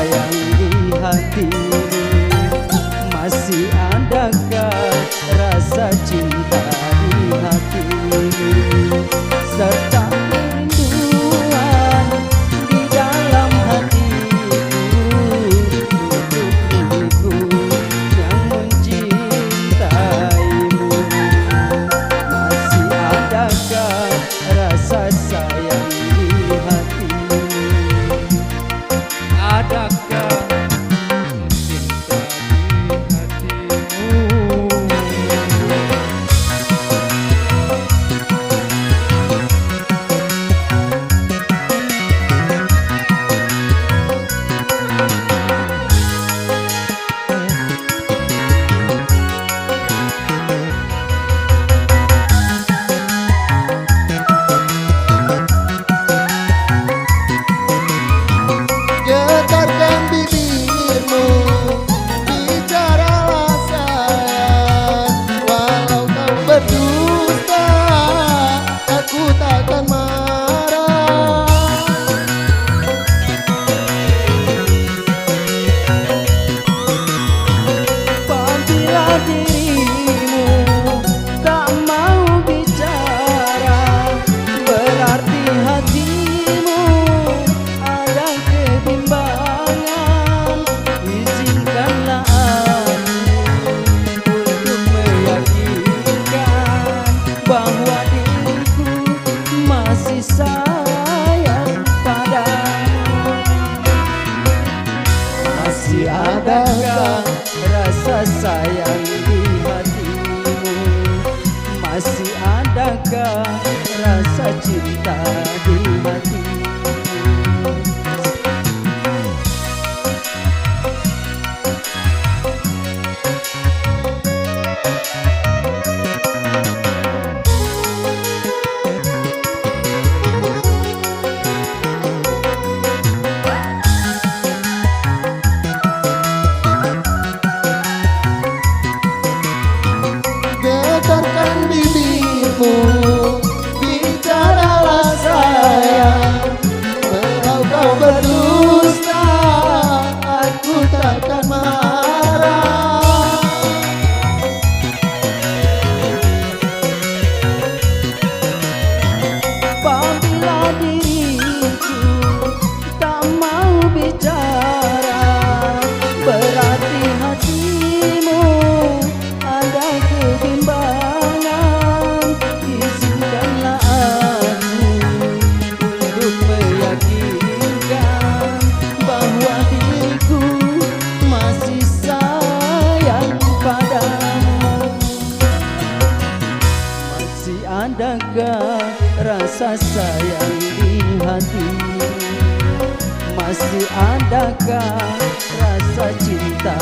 sayang di hatimu? Masih adakah rasa cinta di hatimu? Serta kerinduan di dalam hatiku untuk diriku yang mencintaimu. Masih adakah rasa sayang di hatimu? Adakah cinta di hatimu? Getarkan bibirmu, bicaralah sayang. Walau kau berdusta, aku takkan marah. Apabila dirimu tak mau bicara, berarti hatimu ada kebimbangan. Izinkanlah aku untuk meyakinkan bahwa diriku masih sayang padamu. Masih adakah rasa sayang di hatimu? Masih adakah rasa cinta di hatimu? Getarkan bibirmu, bicaralah sayang. Walau kau berdusta, aku takkan marah. Apabila diriku tak mau bicara, berarti hatimu ada kebimbangan. Izinkanlah aku untuk meyakinkan bahwa diriku masih sayang padamu. Masih adakah rasa sayang di hatimu? Masih adakah rasa cinta